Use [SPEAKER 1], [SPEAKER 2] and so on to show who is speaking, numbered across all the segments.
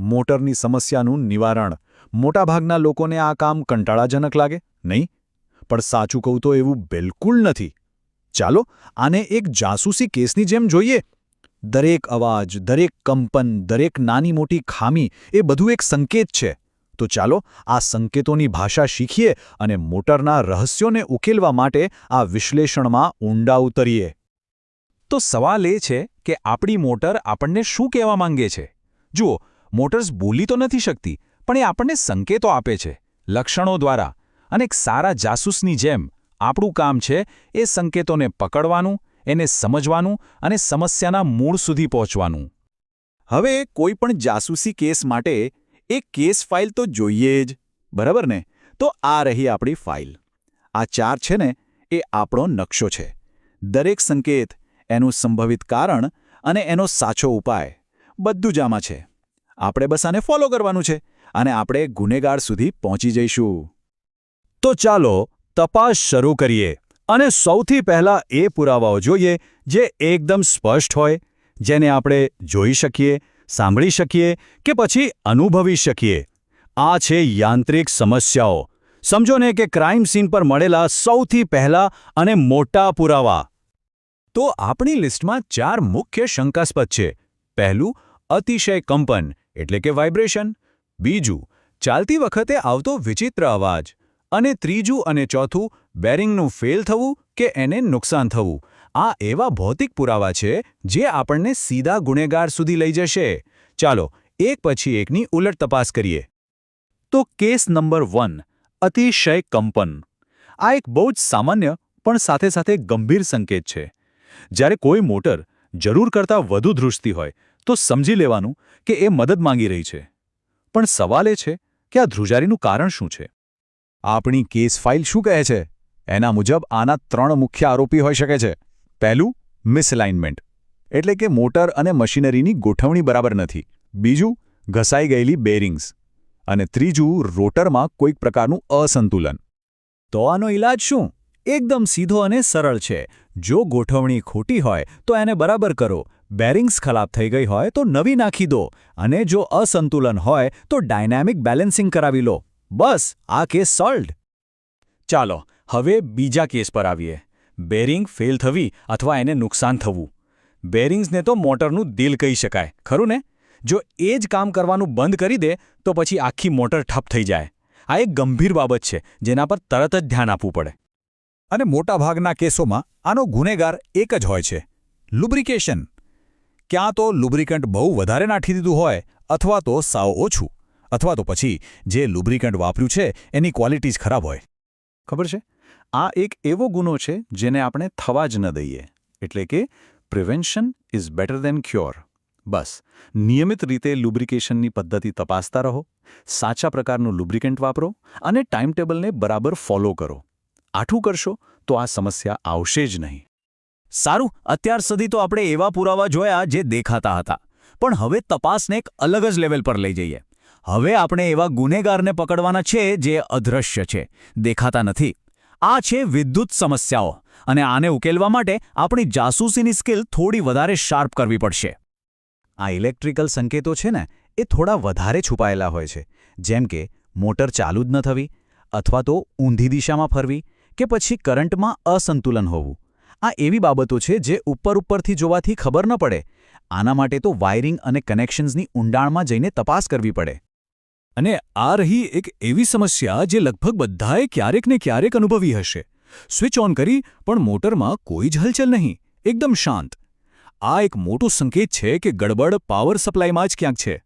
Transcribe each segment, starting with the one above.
[SPEAKER 1] મોટરની સમસ્યાનું નિવારણ. મોટાભાગના લોકોને આ કામ કંટાળાજનક લાગે, નહીં? પણ સાચું કહું તો એવું બિલકુલ નથી. ચાલો આને એક જાસૂસી કેસની જેમ જોઈએ. દરેક અવાજ, દરેક કંપન, દરેક નાની મોટી ખામી એ બધું એક સંકેત છે. તો ચાલો આ સંકેતોની ભાષા શીખીએ અને મોટરના રહસ્યોને ઉકેલવા માટે આ વિશ્લેષણમાં ઊંડા ઉતરીએ.
[SPEAKER 2] તો સવાલ એ છે કે આપણી મોટર આપણને શું કહેવા માંગે છે? જુઓ, મોટર્સ બોલી તો નથી શકતી, પણ એ આપણને સંકેતો આપે છે, લક્ષણો દ્વારા. અને એક સારા જાસૂસની જેમ આપણું કામ છે એ સંકેતોને પકડવાનું, એને સમજવાનું અને સમસ્યાના મૂળ સુધી પહોંચવાનું.
[SPEAKER 1] હવે કોઈ પણ જાસૂસી કેસ માટે એક કેસ ફાઇલ તો જોઈએ જ, બરાબર ને? તો આ રહી આપણી ફાઇલ. આ ચાર છે ને, એ આપણો નકશો છે. દરેક સંકેત, એનું સંભવિત કારણ અને એનો સાચો ઉપાય બધું જ આમાં છે. આપણે બસ આને ફોલો કરવાનું છે અને આપણે ગુનેગાર સુધી પહોંચી જઈશું. તો ચાલો તપાસ શરૂ કરીએ. અને સૌથી પહેલા એ પુરાવાઓ જોઈએ જે એકદમ સ્પષ્ટ હોય, જેને આપણે જોઈ શકીએ, સાંભળી શકીએ કે પછી અનુભવી શકીએ. આ છે યાંત્રિક સમસ્યાઓ. સમજો ને કે ક્રાઇમ સીન પર મળેલા સૌથી પહેલા અને મોટા પુરાવા. તો આપણી લિસ્ટમાં 4 મુખ્ય શંકાસ્પદ છે. પહેલું, અતિશય કંપન એટલે કે વાઇબ્રેશન. બીજું, ચાલતી વખતે આવતો વિચિત્ર અવાજ. અને ત્રીજું અને ચોથું, બેરિંગનું ફેલ થવું કે એને નુકસાન થવું. આ એવા ભૌતિક પુરાવા છે જે આપણને સીધા ગુનેગાર સુધી લઈ જશે. ચાલો એક પછી એકની ઉલટ તપાસ કરીએ. તો કેસ નંબર 1, અતિશય કંપન. આ એક બહુ જ સામાન્ય પણ સાથે સાથે ગંભીર સંકેત છે. જ્યારે કોઈ મોટર જરૂર કરતાં વધુ ધ્રુજતી હોય તો સમજી લેવાનું કે એ મદદ માંગી રહી છે. પણ સવાલ એ છે કે આ ધ્રુજારીનું કારણ શું છે? આપણી કેસ ફાઇલ શું કહે છે? એના મુજબ આના 3 મુખ્ય આરોપી હોઈ શકે છે. પહેલું, મિસઅલાઇનમેન્ટ એટલે કે મોટર અને મશીનરીની ગોઠવણી બરાબર નથી. બીજું, ઘસાઈ ગયેલી બેરિંગ્સ. અને ત્રીજું, રોટરમાં કોઈક પ્રકારનું અસંતુલન. તો આનો ઈલાજ શું? એકદમ સીધો અને સરળ છે. જો ગોઠવણી ખોટી હોય તો એને બરાબર કરો. બેરિંગ્સ ખરાબ થઈ ગઈ હોય તો નવી નાખી દો. અને જો અસંતુલન હોય તો ડાયનામિક બેલેન્સિંગ કરાવી લો. બસ, આ કેસ સોલ્વ્ડ. ચાલો હવે બીજા કેસ પર આવીએ. બેરિંગ ફેલ થવી અથવા એને નુકસાન થવું. બેરિંગ્સને તો મોટરનું દિલ કહી શકાય, ખરું ને? જો એ જ કામ કરવાનું બંધ કરી દે તો પછી આખી મોટર ઠપ થઈ જાય. આ એક ગંભીર બાબત છે જેના પર તરત જ ધ્યાન આપવું પડે. અને મોટાભાગના કેસોમાં આનો ગુનેગાર એક જ હોય છે, લુબ્રિકેશન. ક્યાં તો લુબ્રિકન્ટ બહુ વધારે નાખી દીધું હોય, અથવા તો સાવ ઓછું, અથવા તો પછી જે લુબ્રિકન્ટ વાપર્યું છે એની ક્વોલિટી જ ખરાબ હોય. ખબર છે, આ એક એવો ગુનો છે જેને આપણે થવા જ ન દઈએ. એટલે કે prevention is better than cure. બસ નિયમિત રીતે લુબ્રિકેશનની પદ્ધતિ તપાસતા રહો, સાચા પ્રકારનું લુબ્રિકન્ટ વાપરો અને ટાઈમટેબલને બરાબર ફોલો કરો. આટલું કરશો તો આ સમસ્યા આવશે જ નહીં. સારું, અત્યાર સુધી તો આપણે એવા પુરાવા જોયા જે દેખાતા હતા. પણ હવે તપાસને એક અલગ જ લેવલ પર લઈ જઈએ. હવે આપણે એવા ગુનેગારને પકડવાના છે જે અદૃશ્ય છે, દેખાતા નથી. આ છે વિદ્યુત સમસ્યાઓ. અને આને ઉકેલવા માટે આપણી જાસૂસીની સ્કિલ થોડી વધારે શાર્પ કરવી પડશે. આ ઇલેક્ટ્રિકલ સંકેતો છે ને, એ થોડા વધારે છુપાયેલા હોય છે. જેમ કે મોટર ચાલુ જ ન થવી, અથવા તો ઊંધી દિશામાં ફરવી, કે પછી કરંટમાં અસંતુલન હોવું. આ એવી બાબતો છે જે ઉપરથી જોવાથી ખબર ન પડે. આના માટે તો વાયરિંગ અને કનેક્શન્સની ઊંડાણમાં જઈને તપાસ કરવી પડે. અને આ રહી એક એવી સમસ્યા જે લગભગ બધાએ ક્યારેક ને ક્યારેક અનુભવી હશે. સ્વિચ ઓન કરી પણ મોટરમાં કોઈ જ હલચલ નહીં, એકદમ શાંત. આ એક મોટો સંકેત છે કે ગડબડ પાવર સપ્લાયમાં જ ક્યાંક છે.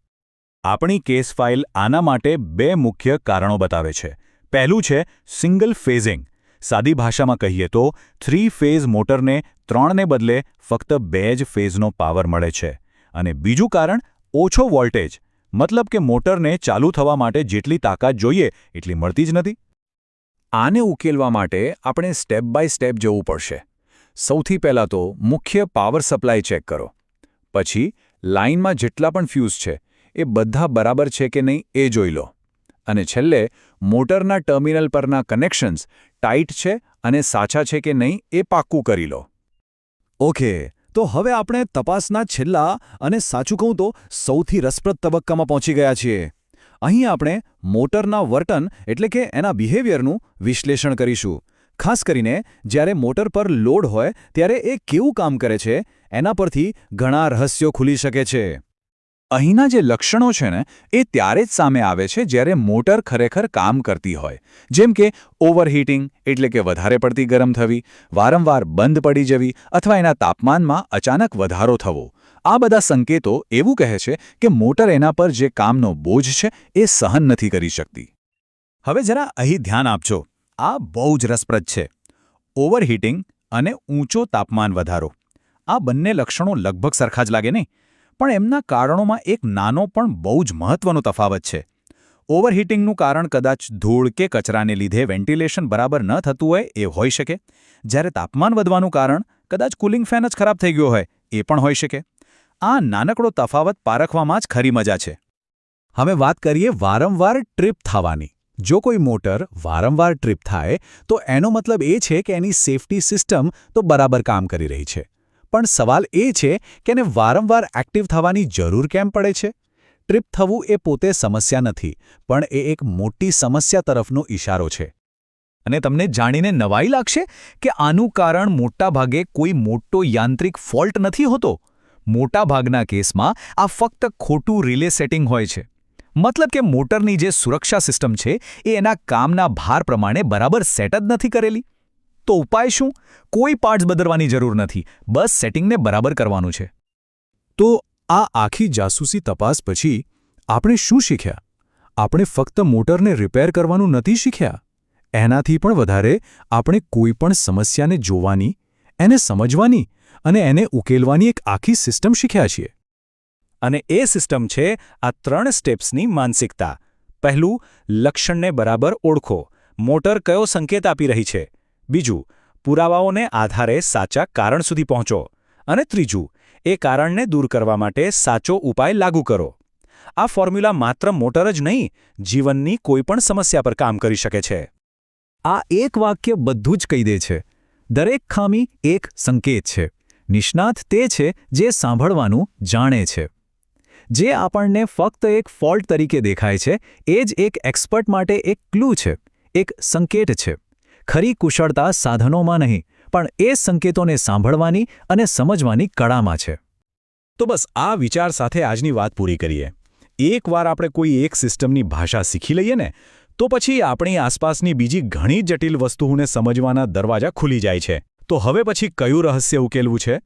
[SPEAKER 1] આપણી કેસ ફાઇલ આના માટે 2 મુખ્ય કારણો બતાવે છે. પહેલું છે સિંગલ ફેઝિંગ. સાદી ભાષામાં કહીએ તો 3 ફેઝ મોટરને 3ને બદલે ફક્ત 2 જ ફેઝનો પાવર મળે છે. અને બીજું કારણ ઓછો વોલ્ટેજ, મતલબ કે મોટરને ચાલુ થવા માટે જેટલી તાકાત જોઈએ એટલી મળતી જ નથી. આને ઉકેલવા માટે આપણે સ્ટેપ બાય સ્ટેપ જવું પડશે. સૌથી પહેલાં તો મુખ્ય પાવર સપ્લાય ચેક કરો. પછી લાઇનમાં જેટલા પણ ફ્યુઝ છે એ બધા બરાબર છે કે નહીં એ જોઈ લો. અને છેલ્લે મોટરના ટર્મિનલ પરના કનેક્શન્સ ટાઇટ છે અને સાચા છે કે નહીં એ પાક્કું કરી લો. ઓકે,
[SPEAKER 3] તો હવે આપણે તપાસના છેલ્લા અને સાચું કહું તો સૌથી રસપ્રદ તબક્કામાં પહોંચી ગયા છીએ. અહીં આપણે મોટરના વર્તન એટલે કે એના બિહેવિયરનું વિશ્લેષણ કરીશું. ખાસ કરીને જ્યારે મોટર પર લોડ હોય ત્યારે એ કેવું કામ કરે છે એના પરથી ઘણા રહસ્યો ખુલી શકે છે.
[SPEAKER 2] અહીંના જે લક્ષણો છે ને એ ત્યારે જ સામે આવે છે જ્યારે મોટર ખરેખર કામ કરતી હોય, જેમ કે ઓવરહીટિંગ એટલે કે વધારે પડતી ગરમ થવી, વારંવાર બંધ પડી જવી અથવા એના તાપમાનમાં અચાનક વધારો થવો. આ બધા સંકેતો એવું કહે છે કે મોટર એના પર જે કામનો બોજ છે એ સહન નથી કરી શકતી.
[SPEAKER 1] હવે જરા અહીં ધ્યાન આપજો. આ બહુ જ રસપ્રદ છે. ઓવરહીટિંગ અને ઊંચો તાપમાન વધારો, આ બંને લક્ષણો લગભગ સરખા જ લાગે નહીં, પણ એમના કારણોમાં એક નાનો પણ બહુ જ મહત્વનો તફાવત છે. ઓવરહીટિંગનું કારણ કદાચ ધૂળ કે કચરાને લીધે વેન્ટિલેશન બરાબર ન થતું હોય એ હોઈ શકે, જ્યારે તાપમાન વધવાનું કારણ કદાચ કુલિંગ ફેન જ ખરાબ થઈ ગયો હોય એ પણ હોઈ શકે. આ નાનકડો તફાવત પારખવામાં જ ખરી મજા છે. હવે વાત કરીએ વારંવાર ટ્રીપ થવાની. જો કોઈ મોટર વારંવાર ટ્રીપ થાય તો એનો મતલબ એ છે કે એની સેફટી સિસ્ટમ તો બરાબર કામ કરી રહી છે. પણ સવાલ એ છે કે એને વારંવાર એક્ટિવ થવાની જરૂર કેમ પડે છે? ટ્રીપ થવું એ પોતે સમસ્યા નથી, પણ એ એક મોટી સમસ્યા તરફનો ઇશારો છે. અને તમને જાણીને નવાઈ લાગશે કે આનું કારણ મોટાભાગે કોઈ મોટો યાંત્રિક ફોલ્ટ નથી હોતો. મોટાભાગના કેસમાં આ ફક્ત ખોટું રિલે સેટિંગ હોય છે. મતલબ કે મોટરની જે સુરક્ષા સિસ્ટમ છે એ એના કામના ભાર પ્રમાણે બરાબર સેટ જ નથી કરેલી. તો ઉપાય શું? કોઈ પાર્ટ્સ બદલવાની જરૂર નથી, બસ સેટિંગને બરાબર કરવાનું છે.
[SPEAKER 3] તો આ આખી જાસૂસી તપાસ પછી આપણે શું શીખ્યા? આપણે ફક્ત મોટરને રિપેર કરવાનું નથી શીખ્યા. એનાથી પણ વધારે આપણે કોઈ પણ સમસ્યાને જોવાની, એને સમજવાની અને એને ઉકેલવાની એક આખી સિસ્ટમ શીખ્યા છીએ. અને એ સિસ્ટમ છે આ 3 સ્ટેપ્સની માનસિકતા. પહેલું, લક્ષણને બરાબર ઓળખો. મોટર કયો સંકેત આપી રહી છે? બીજું, પુરાવાઓને આધારે સાચા કારણ સુધી પહોંચો. અને ત્રીજું, એ કારણને દૂર કરવા માટે સાચો ઉપાય લાગુ કરો. આ ફોર્મ્યુલા માત્ર મોટર જ નહીં, જીવનની કોઈપણ સમસ્યા પર કામ કરી શકે છે. આ એક વાક્ય બધું જ કહી દે છે. દરેક ખામી એક સંકેત છે. નિષ્ણાત તે છે જે સાંભળવાનું જાણે છે. જે આપણને ફક્ત એક ફોલ્ટ તરીકે દેખાય છે એ જ એક એક્સપર્ટ માટે એક ક્લુ છે, એક સંકેત છે. ખરી કુશળતા સાધનોમાં નહીં, પણ એ સંકેતોને સાંભળવાની અને સમજવાની કળામાં છે. તો બસ આ વિચાર સાથે આજની વાત પૂરી કરીએ. એકવાર આપણે કોઈ એક સિસ્ટમની ભાષા શીખી લઈએ ને, તો પછી આપણી આસપાસની બીજી ઘણી જટિલ વસ્તુઓને સમજવાના દરવાજા ખુલી જાય છે. તો હવે પછી કયું રહસ્ય ઉકેલવું છે?